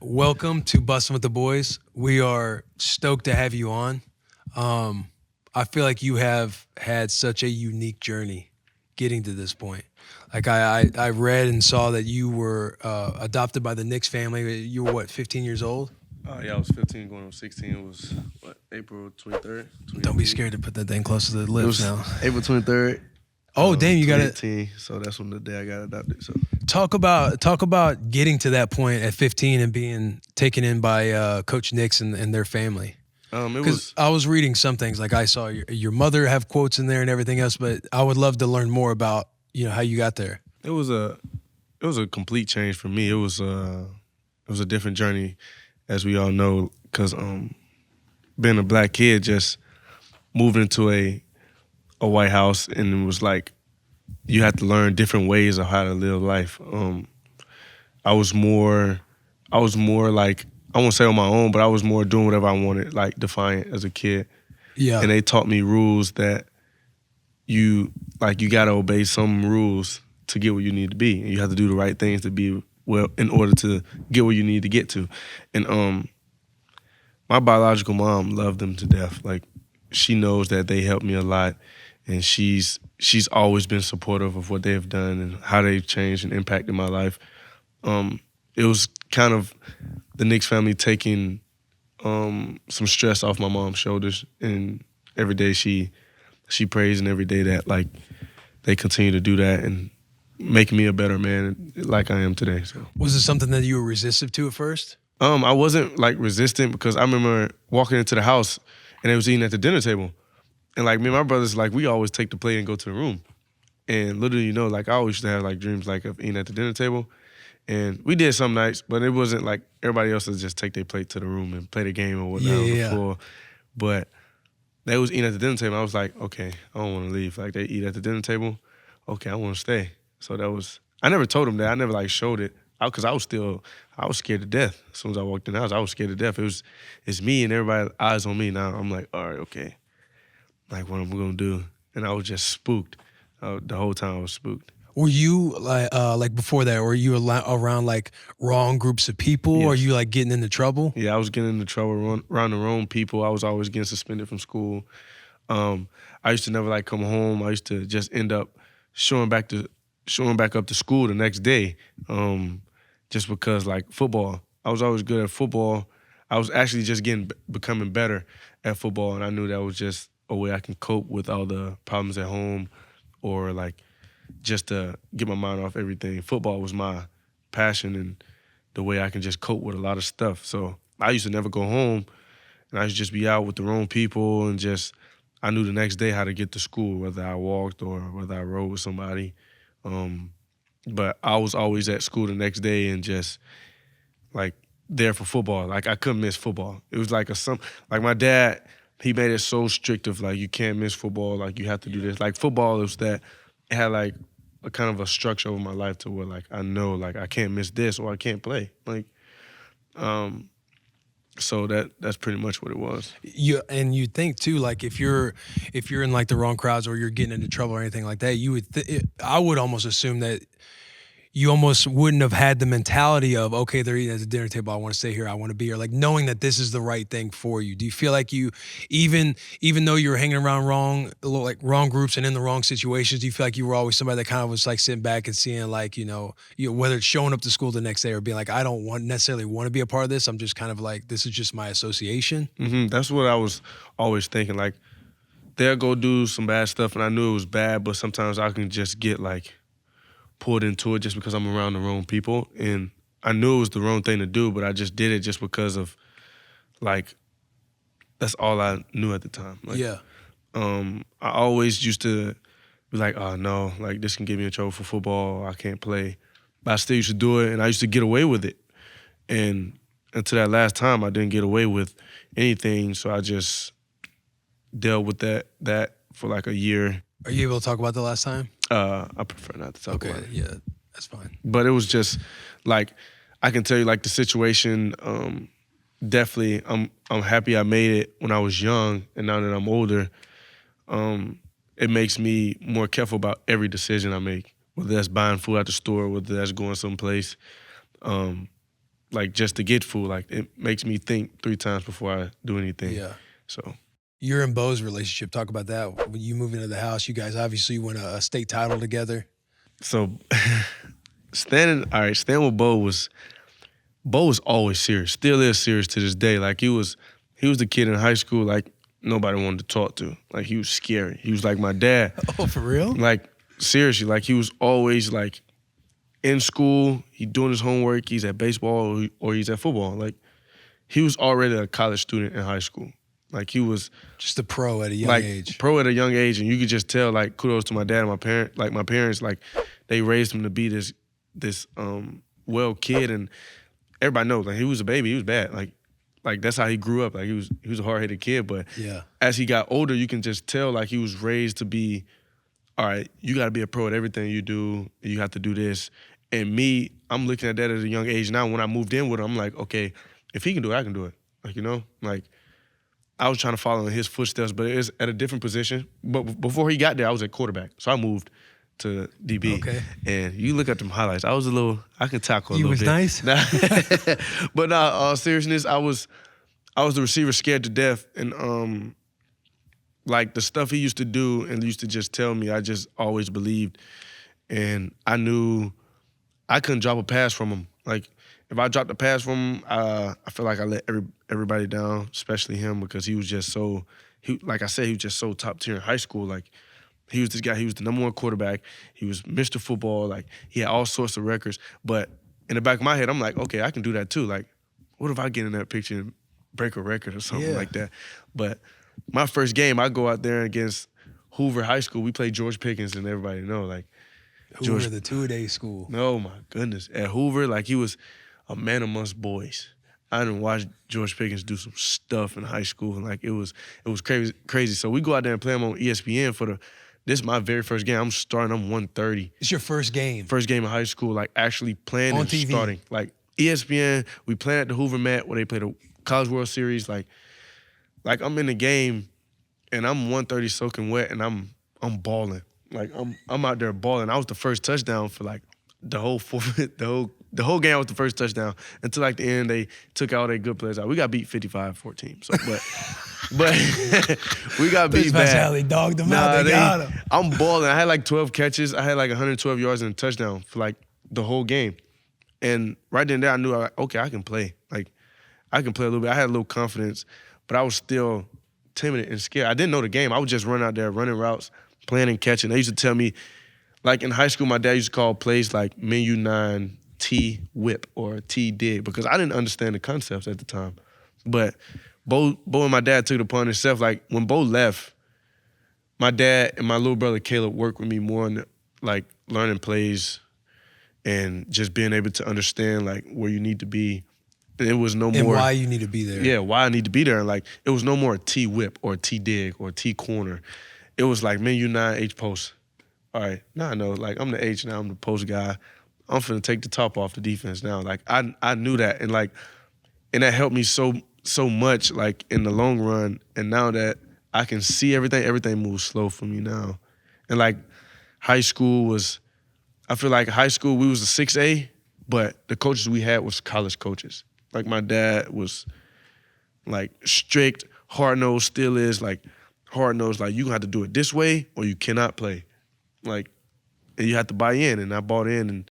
welcome to Bussin With The Boys. We are stoked to have you on. I feel like you have had such a unique journey getting to this point. Like I read and saw that you were adopted by the Knicks family. You were what, 15 years old? Yeah, I was 15 going on 16. It was, April 23rd, Don't be 2018. scared to put that thing close to the It lips was now. April 23rd. Oh, damn, you got it. 2018. So that's when the day I got adopted. So Talk about getting to that point at 15 and being taken in by Coach Knicks and their family. it Because was I was reading some things, like I saw your mother have quotes in there and everything else, but I would love to learn more about how you got there. it was a complete change for me. It was a different journey, as we all know, because being a black kid, just moving into a White House, and it was like you had to learn different ways of how to live life. I was more like, I won't say on my own, but I was more doing whatever I wanted, like defiant as a kid. Yeah. And they taught me rules that you gotta obey some rules to get where you need to be, and you have to do the right things to be well in order to get where you need to get to. And my biological mom loved them to death. Like, she knows that they helped me a lot, and she's always been supportive of what they've done and how they've changed and impacted my life. It was kind of the Knicks family taking some stress off my mom's shoulders, and every day she prays, and every day that, like, they continue to do that and make me a better man like I am today. So Was it something that you were resistant to at first? I wasn't like resistant, because I remember walking into the house and they was eating at the dinner table. And like me and my brothers, like, we always take the plate and go to the room. And literally, like, I always used to have like dreams like of eating at the dinner table. And we did some nights, but it wasn't like everybody else would just take their plate to the room and play the game or whatnot on the floor. But they was eating at the dinner table. I was like, okay, I don't want to leave. Like, they eat at the dinner table. Okay, I want to stay. So I never told them that. I never like showed it. Because I was scared to death. As soon as I walked in the house, I was scared to death. It's me and everybody eyes on me now. I'm like, all right, okay. Like, what am I gonna do? And I was just spooked. The whole time I was spooked. Were you like before that? Were you around like wrong groups of people? Or Yes. you like getting into trouble? Yeah, I was getting into trouble around the wrong people. I was always getting suspended from school. I used to never like come home. I used to just end up showing back up to school the next day, just because, like, football. I was always good at football. I was actually just becoming better at football, and I knew that was just a way I can cope with all the problems at home, or like just to get my mind off everything. Football was my passion and the way I can just cope with a lot of stuff. So I used to never go home, and I used to just be out with the wrong people, and just, I knew the next day how to get to school, whether I walked or whether I rode with somebody. But I was always at school the next day and just, like, there for football. Like, I couldn't miss football. It was like like, my dad, he made it so strict of, like, you can't miss football. Like, you have to do this. Like, football, it had like a kind of a structure over my life to where, like, I know, like, I can't miss this or I can't play. Like, so that's pretty much what it was. And you think too, like if you're in like the wrong crowds or you're getting into trouble or anything like that, I would almost assume that you almost wouldn't have had the mentality of, okay, they're eating at the dinner table, I want to stay here, I want to be here, like knowing that this is the right thing for you. Do you feel like you, even though you were hanging around wrong groups and in the wrong situations, do you feel like you were always somebody that kind of was like sitting back and seeing, like, whether it's showing up to school the next day or being like, I don't necessarily want to be a part of this, I'm just kind of like, this is just my association? That's what I was always thinking. Like, they'll go do some bad stuff, and I knew it was bad, but sometimes I can just get, like, pulled into it just because I'm around the wrong people. And I knew it was the wrong thing to do, but I just did it just because of, like, that's all I knew at the time. Like, Yeah. I always used to be like, oh, no, like, this can get me in trouble for football, I can't play. But I still used to do it, and I used to get away with it. And until that last time, I didn't get away with anything, so I just dealt with that for like a year. Are you able to talk about the last time? I prefer not to talk about it. Yeah, that's fine. But it was just, like, I can tell you, like, the situation, definitely, I'm happy I made it when I was young, and now that I'm older, it makes me more careful about every decision I make, whether that's buying food at the store, whether that's going someplace. like just to get food. Like it makes me think 3 times before I do anything. Yeah. So Your and Bo's relationship, talk about that. When you move into the house, you guys obviously won a state title together. so standing with Bo was always serious. Still is serious to this day. Like he was the kid in high school like nobody wanted to talk to. Like he was scary. He was like my dad. Oh, for real? Like seriously, like he was always like in school, he doing his homework, he's at baseball or he's at football. Like he was already a college student in high school. Like he was Just a pro at a young like age. pro at a young age, and you could just tell. Like kudos to my dad and my parent. Like my parents, like they raised him to be this well kid, and everybody knows. Like he was a baby, he was bad. Like that's how he grew up. Like he was a hard headed kid, but Yeah. as he got older, you can just tell like he was raised to be. All right, you got to be a pro at everything you do. You have to do this. And me, I'm looking at that at a young age now. When I moved in with him, I'm like, okay, if he can do it, I can do it. Like, you know, like I was trying to follow in his footsteps, but it was at a different position. But before he got there, I was at quarterback. So I moved to DB. Okay. And you look at them highlights, I could tackle a You little was bit. nice? But all seriousness, I was the receiver scared to death. And like the stuff he used to do and used to just tell me, I just always believed. And I knew I couldn't drop a pass from him. Like if I dropped a pass from him, I feel like I let everybody down, especially him, because he was just so. Like I said, he was just so top tier in high school. Like he was this guy. He was the #1 quarterback. He was Mr. Football. Like he had all sorts of records. But in the back of my head, I'm like, okay, I can do that too. Like, what if I get in that picture and break a record or something like that? But my first game, I go out there against Hoover High School. We played George Pickens, and everybody know like. Hoover, the two-a-day school. Oh my goodness. At Hoover, like he was a man amongst boys. I didn't watch George Pickens do some stuff in high school, and like it was crazy. So we go out there and play him on ESPN this is my very first game. I'm starting, I'm 130. It's your first game. First game in high school, like actually playing on and TV. starting. Like ESPN, we playing at the Hoover mat where they play the College World Series. Like I'm in the game and I'm 130 soaking wet and I'm balling. Like I'm out there balling. I was the first touchdown for like the whole the whole game. I was the first touchdown until like the end. They took all their good players out. We got beat 55-14. So, but we got beat That's bad. how they dogged them out. They got him. I'm balling. I had like 12 catches. I had like 112 yards and a touchdown for like the whole game. And right then and there, I knew okay, I can play. Like I can play a little bit. I had a little confidence, but I was still timid and scared. I didn't know the game. I would just run out there running routes, playing and catching. They used to tell me, like in high school, my dad used to call plays like menu 9 T whip or T dig because I didn't understand the concepts at the time. But Bo and my dad took it upon himself. Like when Bo left, my dad and my little brother Caleb worked with me more on like learning plays and just being able to understand like where you need to be. And it was no more. And why you need to be there. Yeah, why I need to be there. And like it was no more T whip or T dig or T corner. It was like menu 9 H post. All right, now I know. Like I'm the H now. I'm the post guy. I'm finna take the top off the defense now. Like I knew that, and that helped me so much. Like in the long run, and now that I can see everything moves slow for me now. And like high school was, I feel like high school we was a 6A, but the coaches we had was college coaches. Like my dad was like strict, hard-nosed, still is like hard-nosed. Like you gonna have to do it this way or you cannot play. Like, and you have to buy in, and I bought in, and